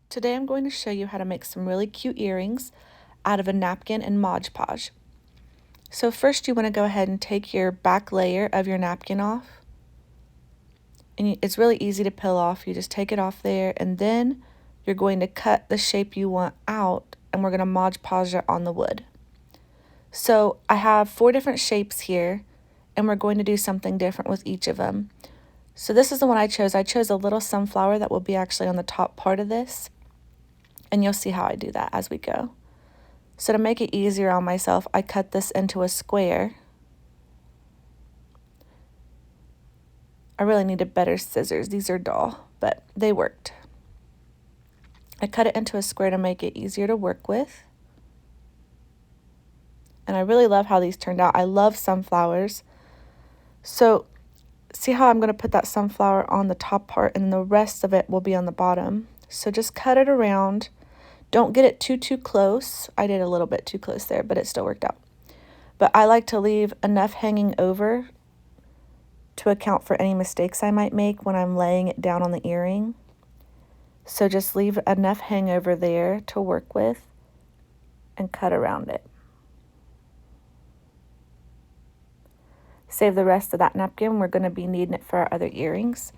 Today I'm going to show you how to make some really cute earrings out of a napkin and Modge Podge. So first you want to go ahead and take your back layer of your napkin off. And it's really easy to peel off. You just take it off there and then you're going to cut the shape you want out and we're going to Modge Podge it on the wood. So I have 4 different shapes here and we're going to do something different with each of them. So this is the one I chose. I chose a little sunflower that will be actually on the top part of this. And you'll see how I do that as we go. So to make it easier on myself, I cut this into a square. I really needed better scissors. These are dull, but they worked. I cut it into a square to make it easier to work with. And I really love how these turned out. I love sunflowers. So see how I'm going to put that sunflower on the top part and the rest of it will be on the bottom. So just cut it around. Don't get it too close. I did a little bit too close there, but it still worked out. But I like to leave enough hanging over to account for any mistakes I might make when I'm laying it down on the earring. So just leave enough hangover there to work with and cut around it. Save the rest of that napkin. We're going to be needing it for our other earrings.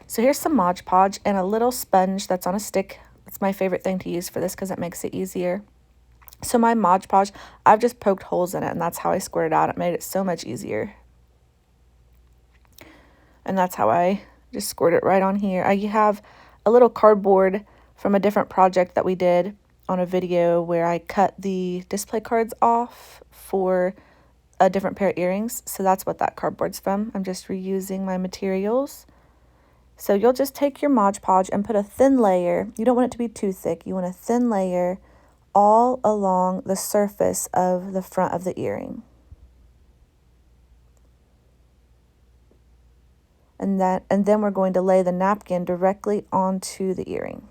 So here's some Modge Podge and a little sponge that's on a stick. It's my favorite thing to use for this because it makes it easier. So my Modge Podge, I've just poked holes in it and that's how I squared it out. It made it so much easier. And that's how I just squirt it right on here. I have a little cardboard from a different project that we did on a video where I cut the display cards off for a different pair of earrings. So that's what that cardboard's from. I'm just reusing my materials. So you'll just take your Modge Podge and put a thin layer. You don't want it to be too thick. You want a thin layer all along the surface of the front of the earring. And then we're going to lay the napkin directly onto the earring.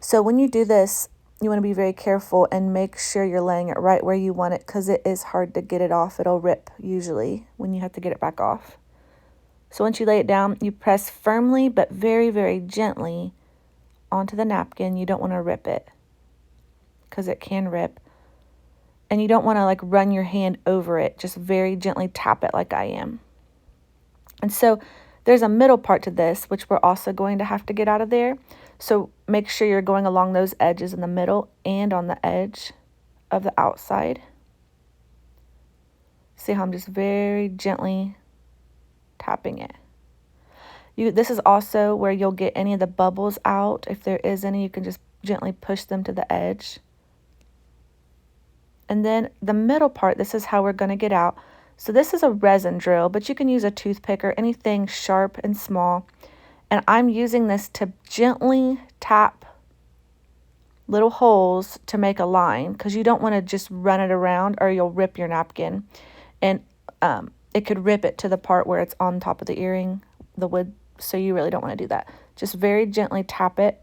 So when you do this, you want to be very careful and make sure you're laying it right where you want it because it is hard to get it off. It'll rip usually when you have to get it back off. So once you lay it down, you press firmly but very gently onto the napkin. You don't want to rip it because it can rip. And you don't want to like run your hand over it. Just very gently tap it like I am. And so there's a middle part to this, which we're also going to have to get out of there. So make sure you're going along those edges in the middle and on the edge of the outside. See how I'm just very gently tapping it. This is also where you'll get any of the bubbles out. If there is any, you can just gently push them to the edge. And then the middle part, this is how we're going to get out. So this is a resin drill, but you can use a toothpick or anything sharp and small. And I'm using this to gently tap little holes to make a line because you don't want to just run it around or you'll rip your napkin. And it could rip it to the part where it's on top of the earring, the wood. So you really don't want to do that. Just very gently tap it.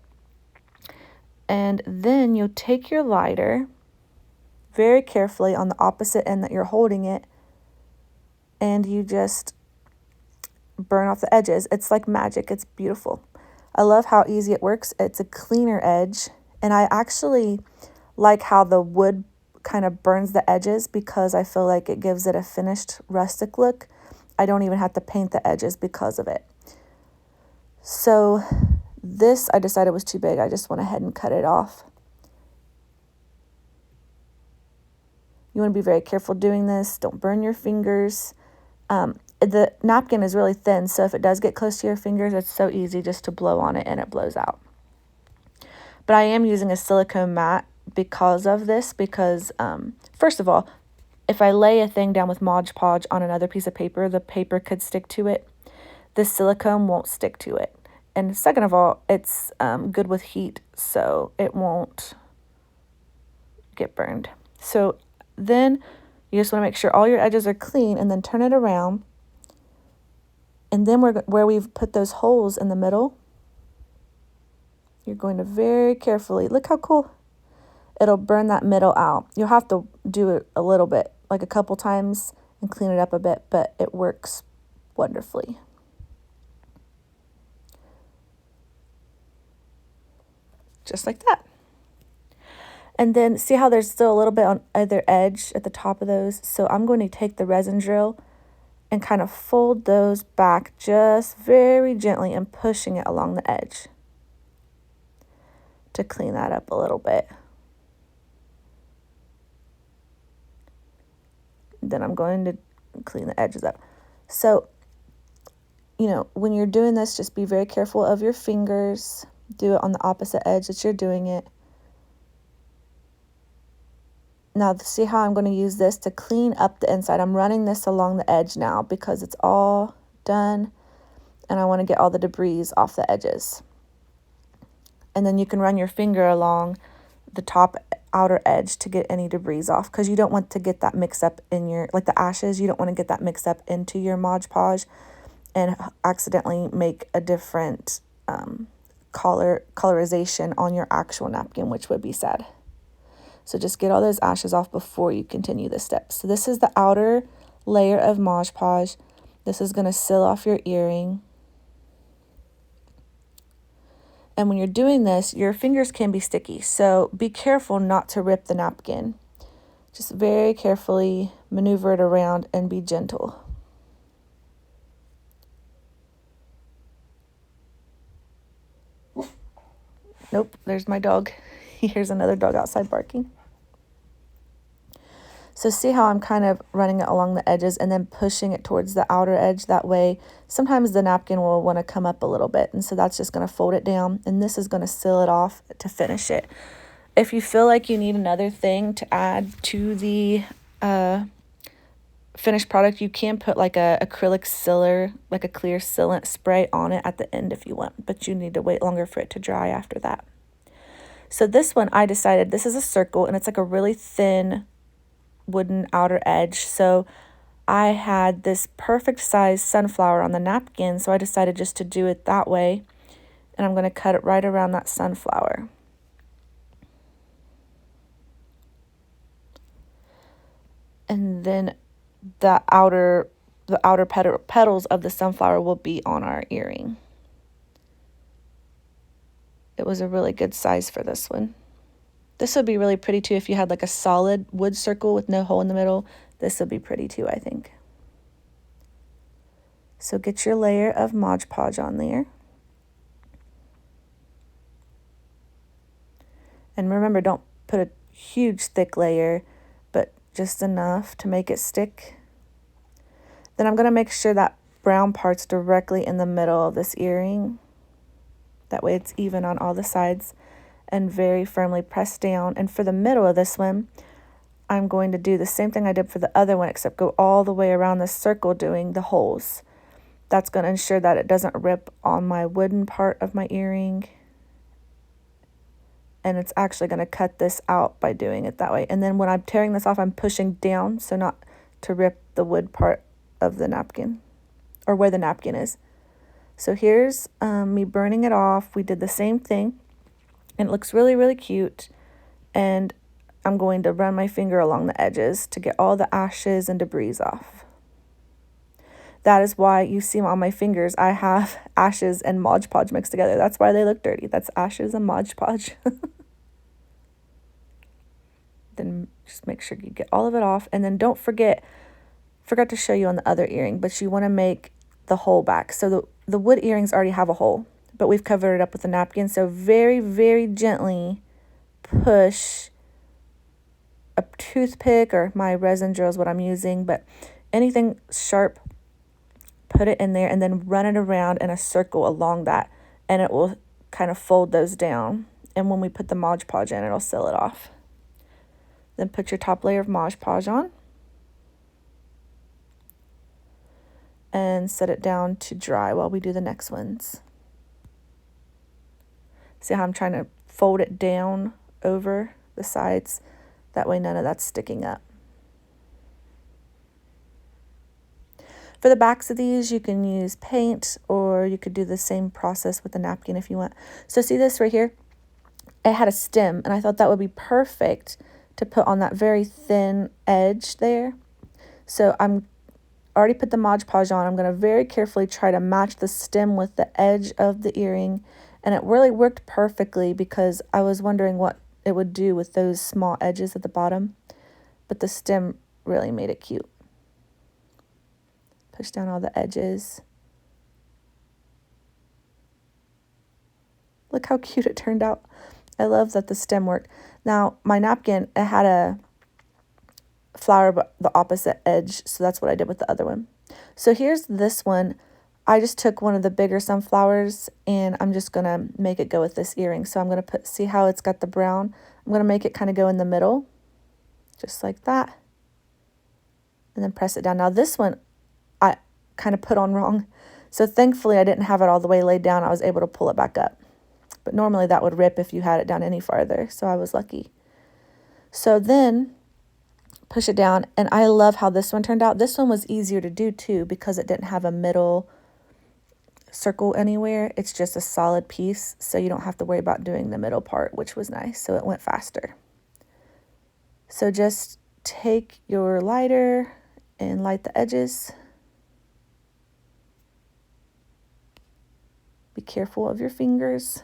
And then you'll take your lighter very carefully on the opposite end that you're holding it. And you just burn off the edges. It's like magic. It's beautiful. I love how easy it works. It's a cleaner edge. And I actually like how the wood kind of burns the edges because I feel like it gives it a finished rustic look. I don't even have to paint the edges because of it. So this I decided was too big. I just went ahead and cut it off. You want to be very careful doing this. Don't burn your fingers. The napkin is really thin, so if it does get close to your fingers, it's so easy just to blow on it and it blows out. But I am using a silicone mat because of this, because first of all, if I lay a thing down with Modge Podge on another piece of paper, the paper could stick to it. The silicone won't stick to it. And second of all, it's good with heat, so it won't get burned. So then you just want to make sure all your edges are clean and then turn it around. And then where we've put those holes in the middle, you're going to very carefully, look how cool, it'll burn that middle out. You'll have to do it a little bit, like a couple times and clean it up a bit, but it works wonderfully. just like that. And then see how there's still a little bit on either edge at the top of those? So I'm going to take the resin drill and kind of fold those back just very gently and pushing it along the edge to clean that up a little bit. Then I'm going to clean the edges up. So, you know, when you're doing this, just be very careful of your fingers. Do it on the opposite edge that you're doing it. Now, see how I'm going to use this to clean up the inside. I'm running this along the edge now because it's all done, and I want to get all the debris off the edges. And then you can run your finger along the top outer edge to get any debris off, because you don't want to get that mixed up in your, like the ashes, you don't want to get that mixed up into your Modge Podge and accidentally make a different colorization on your actual napkin, which would be sad. So just get all those ashes off before you continue this step. So this is the outer layer of Modge Podge. This is going to seal off your earring. And when you're doing this, your fingers can be sticky. So be careful not to rip the napkin. Just very carefully maneuver it around and be gentle. Nope, there's my dog. Here's another dog outside barking. So see how I'm kind of running it along the edges and then pushing it towards the outer edge. That way, sometimes the napkin will want to come up a little bit. And so that's just going to fold it down. And this is going to seal it off to finish it. If you feel like you need another thing to add to the finished product, you can put like a acrylic sealer, like a clear sealant spray on it at the end if you want. But you need to wait longer for it to dry after that. So this one, I decided this is a circle and it's like a really thin wooden outer edge. So I had this perfect size sunflower on the napkin, so I decided just to do it that way, and I'm going to cut it right around that sunflower. And then the outer petals of the sunflower will be on our earring. It was a really good size for this one. This would be really pretty too if you had like a solid wood circle with no hole in the middle. This would be pretty too, I think. So get your layer of Modge Podge on there. And remember, don't put a huge thick layer, but just enough to make it stick. Then I'm going to make sure that brown part's directly in the middle of this earring. That way it's even on all the sides. And very firmly press down. And for the middle of this one, I'm going to do the same thing I did for the other one, except go all the way around the circle doing the holes. That's going to ensure that it doesn't rip on my wooden part of my earring. And it's actually going to cut this out by doing it that way. And then when I'm tearing this off, I'm pushing down so not to rip the wood part of the napkin, or where the napkin is. So here's me burning it off. We did the same thing. And it looks really, really cute. And I'm going to run my finger along the edges to get all the ashes and debris off. That is why you see on my fingers, I have ashes and Modge Podge mixed together. That's why they look dirty. That's ashes and Modge Podge. Then just make sure you get all of it off. And then don't forget, forgot to show you on the other earring, but you want to make the hole back. So the wood earrings already have a hole, but we've covered it up with a napkin. So very, very gently push a toothpick, or my resin drill is what I'm using, but anything sharp, put it in there and then run it around in a circle along that, and it will kind of fold those down. And when we put the Modge Podge in, it'll seal it off. Then put your top layer of Modge Podge on and set it down to dry while we do the next ones. See how I'm trying to fold it down over the sides? That way none of that's sticking up. For the backs of these, you can use paint, or you could do the same process with the napkin if you want. So see this right here? It had a stem, and I thought that would be perfect to put on that very thin edge there. So I'm already put the Modge Podge on. I'm going to very carefully try to match the stem with the edge of the earring, And it really worked perfectly because I was wondering what it would do with those small edges at the bottom. But the stem really made it cute. Push down all the edges. Look how cute it turned out. I love that the stem worked. Now, my napkin, it had a flower but the opposite edge, so that's what I did with the other one. So here's this one. I just took one of the bigger sunflowers and I'm just going to make it go with this earring. So I'm going to see how it's got the brown. I'm going to make it kind of go in the middle, just like that. And then press it down. Now this one, I kind of put on wrong. So thankfully I didn't have it all the way laid down. I was able to pull it back up. But normally that would rip if you had it down any farther. So I was lucky. So then push it down. And I love how this one turned out. This one was easier to do too because it didn't have a middle circle anywhere. It's just a solid piece. So you don't have to worry about doing the middle part, which was nice. So it went faster. So just take your lighter and light the edges. Be careful of your fingers.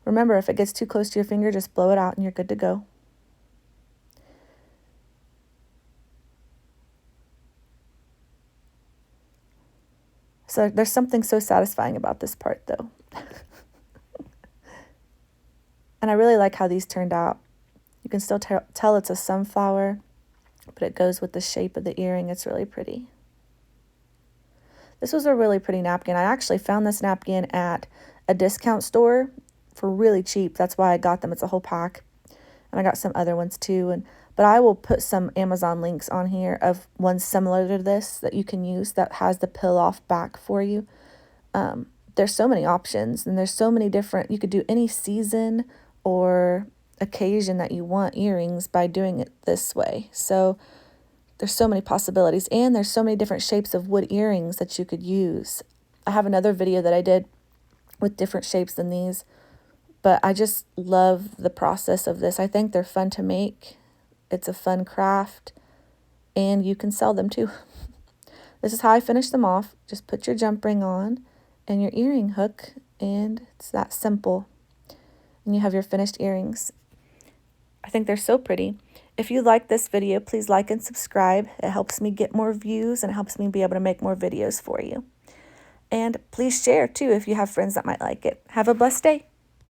Remember, if it gets too close to your finger, just blow it out and you're good to go. So there's something so satisfying about this part though. And I really like how these turned out. You can still tell it's a sunflower, but it goes with the shape of the earring. It's really pretty. This was a really pretty napkin. I actually found this napkin at a discount store for really cheap. That's why I got them. It's a whole pack. And I got some other ones too. But I will put some Amazon links on here of ones similar to this that you can use that has the peel off back for you. There's so many options and there's so many different, you could do any season or occasion that you want earrings by doing it this way. So there's so many possibilities and there's so many different shapes of wood earrings that you could use. I have another video that I did with different shapes than these, but I just love the process of this. I think they're fun to make. It's a fun craft and you can sell them too. This is how I finish them off. Just put your jump ring on and your earring hook and it's that simple. And you have your finished earrings. I think they're so pretty. If you like this video, please like and subscribe. It helps me get more views and it helps me be able to make more videos for you. And please share too if you have friends that might like it. Have a blessed day.